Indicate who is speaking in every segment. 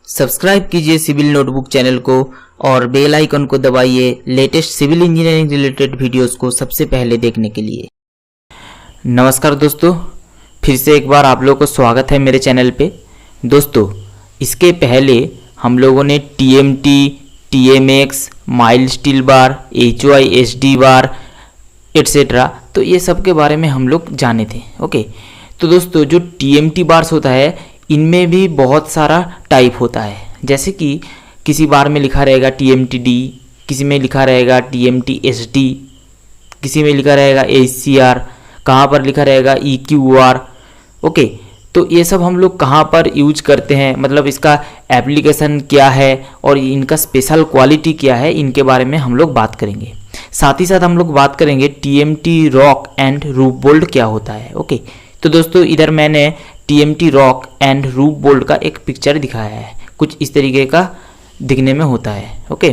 Speaker 1: Subscribe कीजिए civil notebook channel को और बेल आइकन को दबाइए latest civil engineering related videos को सबसे पहले देखने के लिए। नमस्कार दोस्तों, फिर से एक बार आप लोगों को स्वागत है मेरे चैनल पे। दोस्तों, इसके पहले हम लोगों ने TMT, TMX, mild steel bar, HY, SD बार एट्सेट्रा, तो ये सब के बारे में हम लोग जाने थे। ओके, तो दोस्तों जो TMT बार्स होता है इनमें भी बहुत सारा टाइप होता है। जैसे कि किसी बार में लिखा रहेगा TMTD, किसी में लिखा रहेगा TMTSD, किसी में लिखा रहेगा HCR, कहाँ पर लिखा रहेगा EQR। ओके, तो ये सब हम लोग कहाँ पर यूज करते हैं, मतलब इसका एप्लीकेशन क्या है और इनका स्पेशल क्वालिटी क्या है, इनके बारे में हम लोग बात करेंगे। साथ ही साथ हम लोग बात करेंगे TMT rock and roof bolt क्या होता है। ओके, तो दोस्तों इधर मैंने TMT rock and roof bolt का एक पिक्चर दिखाया है, कुछ इस तरीके का दिखने में होता है। ओके,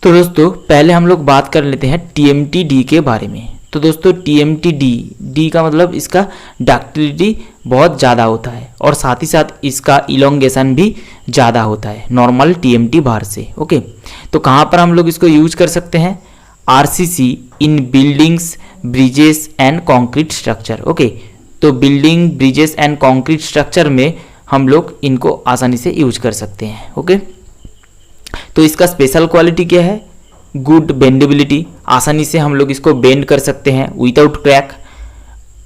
Speaker 1: तो दोस्तों पहले हम लोग बात कर लेते हैं TMTD के बारे में। तो दोस्तों TMTD का मतलब इसका डक्टिलिटी बहुत ज़्यादा होता है और साथ ही साथ इसका इलोंगेशन भी ज़्यादा होता है नॉर्मल TMT बार से। ओके, तो कहाँ पर हम लोग इसको यूज कर सकते हैं? RCC in buildings, bridges and concrete structure. Okay, तो building, bridges and concrete structure में हम लोग इनको आसानी से यूज कर सकते हैं। ओके, तो इसका स्पेशल क्वालिटी क्या है? गुड बेंडेबिलिटी, आसानी से हम लोग इसको बेंड कर सकते हैं विदाउट क्रैक।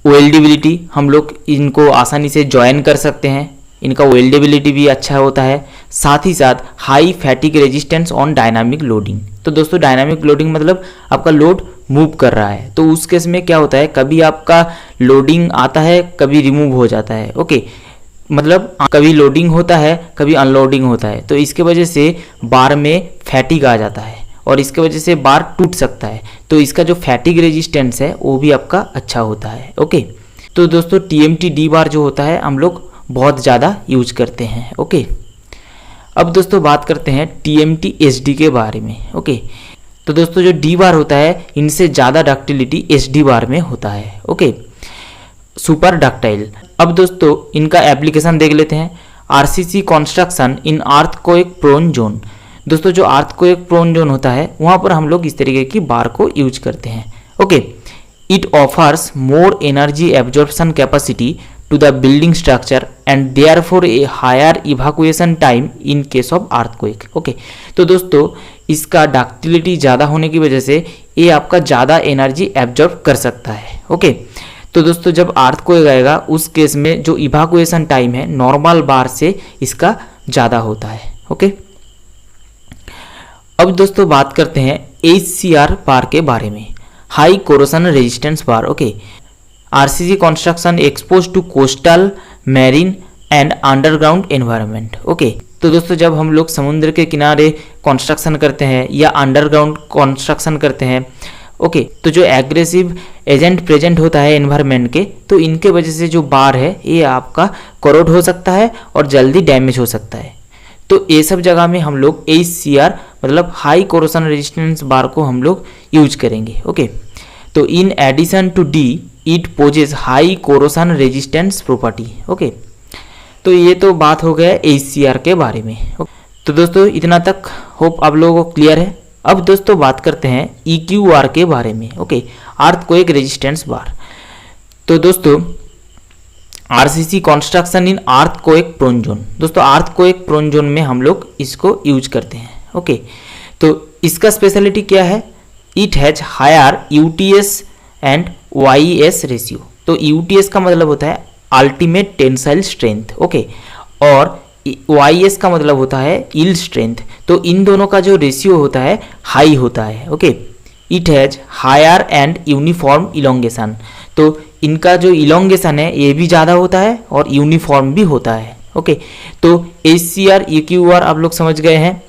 Speaker 1: वेल्डेबिलिटी, हम लोग इनको आसानी से जॉइन कर सकते हैं, इनका वेल्डेबिलिटी भी अच्छा होता है। साथ ही साथ high fatigue resistance on dynamic loading. तो दोस्तों डायनामिक लोडिंग मतलब आपका लोड मूव कर रहा है, तो उस केस में क्या होता है, कभी आपका लोडिंग आता है, कभी रिमूव हो जाता है। ओके, मतलब कभी लोडिंग होता है, कभी अनलोडिंग होता है, तो इसके वजह से बार में फैटिग आ जाता है और इसके वजह से बार टूट सकता है। तो इसका जो फैटिग रेजिस्टेंस है वो भी आपका अच्छा होता है। ओके, तो दोस्तों TMTD बार जो होता है हम लोग बहुत ज़्यादा यूज करते हैं। ओके, अब दोस्तों बात करते हैं TMTSD के बारे में। ओके, तो दोस्तों जो D बार होता है इनसे ज़्यादा डक्टिलिटी SD बार में होता है। Okay, super ductile. अब दोस्तों इनका एप्लीकेशन देख लेते हैं। RCC construction in earthquake prone zone. दोस्तों जो अर्थक्वेक प्रोन जोन होता है वहाँ पर हम लोग इस तरीके की बार को यूज करते हैं। Okay, it offers more energy absorption capacity to the building structure and therefore a higher evacuation time in case of earthquake। Okay, तो दोस्तों इसका डक्टिलिटी ज़्यादा होने की वजह से ये आपका ज़्यादा एनर्जी एब्जॉर्ब कर सकता है। ओके, तो दोस्तों जब earthquake आएगा उस केस में जो इवाकुएशन टाइम है नॉर्मल बार से इसका ज़्यादा होता है। ओके, अब दोस्तों बात करते हैं HCR बार के बारे में, high corrosion resistance bar. Okay, RCC construction exposed to coastal, marine and underground environment. Okay, तो दोस्तों जब हम लोग समुद्र के किनारे कंस्ट्रक्शन करते हैं या अंडरग्राउंड कंस्ट्रक्शन करते हैं, ओके, तो जो एग्रेसिव एजेंट प्रेजेंट होता है एनवायरनमेंट के, तो इनके वजह से जो बार है ये आपका करोड हो सकता है और जल्दी डैमेज हो सकता है। तो ये सब जगह में हम लोग HCR मतलब हाई कोरोशन रेजिस्टेंस बार को हम लोग यूज करेंगे। ओके, तो in addition to D it posses high corrosion resistance property. Okay, तो ये तो बात हो गया HCR के बारे में। तो दोस्तों इतना तक होप आप लोगों को क्लियर है। अब दोस्तों बात करते हैं EQR के बारे में। Okay, earthquake resistance bar. तो दोस्तों RCC construction in earthquake prone zone. दोस्तों अर्थक्वेक प्रोन जोन में हम लोग इसको यूज करते हैं। ओके, तो इसका स्पेशलिटी क्या है? It has higher UTS and YS ratio. तो UTS का मतलब होता है अल्टीमेट टेंसाइल स्ट्रेंथ। ओके, और YS का मतलब होता है यील्ड स्ट्रेंथ। तो इन दोनों का जो रेशियो होता है हाई होता है। Okay, it has higher and uniform elongation. तो इनका जो इलोंगेशन है ये भी ज़्यादा होता है और यूनिफॉर्म भी होता है। ओके, तो HCR EQR आप लोग समझ गए हैं।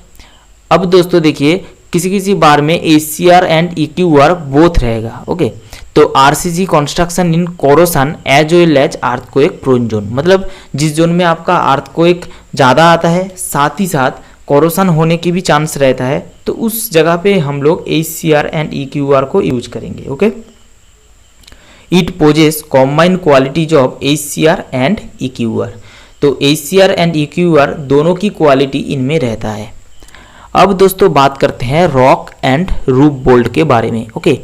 Speaker 1: अब दोस्तों देखिए किसी किसी बार में HCR एंड EQR बोथ रहेगा। ओके, तो RCC construction in corrosion as well as earthquake prone zone, मतलब जिस जोन में आपका अर्थक्वेक ज़्यादा आता है साथ ही साथ कोरोशन होने की भी चांस रहता है, तो उस जगह पे हम लोग HCR एंड EQR को यूज करेंगे। Okay, it posses combined qualities of HCR and EQR। तो ACR एंड EQR दोनों की क्वालिटी इनमें रहता है। अब दोस्तों बात करते हैं रॉक एंड रूफ बोल्ट के बारे में। Okay,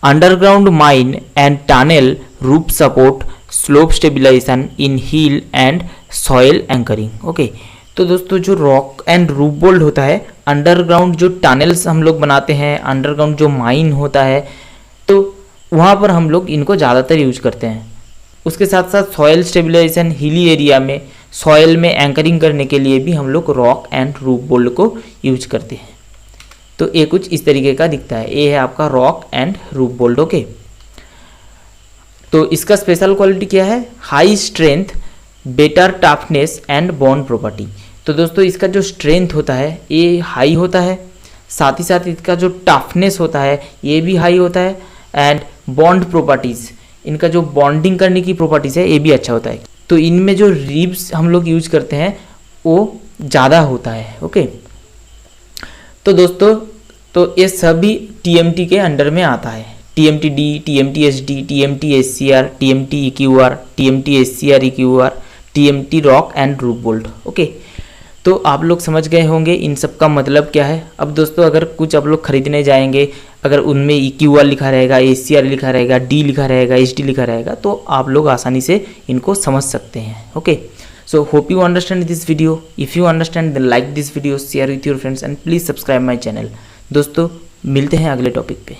Speaker 1: underground mine and tunnel roof support slope stabilisation in hill and soil anchoring. Okay, तो दोस्तों जो रॉक एंड रूफ बोल्ट होता है, अंडरग्राउंड जो टनल्स हम लोग बनाते हैं, अंडरग्राउंड जो माइन होता है, तो वहाँ पर हम लोग इनको ज़्यादातर यूज करते हैं। उसके साथ साथ सॉइल स्टेबिलाईजेशन, हिली एरिया में सॉइल में एंकरिंग करने के लिए भी हम लोग रॉक एंड रूफ बोल्ट को यूज करते हैं। तो ये कुछ इस तरीके का दिखता है, ये है आपका rock and roof bolt. Okay, तो इसका स्पेशल क्वालिटी क्या है? High strength, better toughness and bond property. तो दोस्तों इसका जो स्ट्रेंथ होता है ये हाई होता है, साथ ही साथ इसका जो टफनेस होता है ये भी हाई होता है, एंड बॉन्ड प्रॉपर्टीज़, इनका जो बॉन्डिंग करने की प्रॉपर्टीज़ है ये भी अच्छा होता है। तो इनमें जो रिब्स हम लोग यूज करते हैं वो ज़्यादा होता है। ओके, तो दोस्तों तो ये सभी TMT के अंडर में आता है। TMT-D, TMT-SD, TMT-SCR, TMT-EQR, TMT-SCR, EQR, TMT rock and roof bolt. Okay, तो आप लोग समझ गए होंगे इन सब का मतलब क्या है। अब दोस्तों अगर कुछ आप लोग खरीदने जाएंगे, अगर उनमें EQR लिखा रहेगा, ACR लिखा रहेगा, D लिखा रहेगा, SD लिखा रहेगा, तो आप लोग आसानी से इनको समझ सकते हैं। Okay, so hope you understand this video. If you understand then like this video, share with your friends and please subscribe my channel. दोस्तों मिलते हैं अगले टॉपिक पे।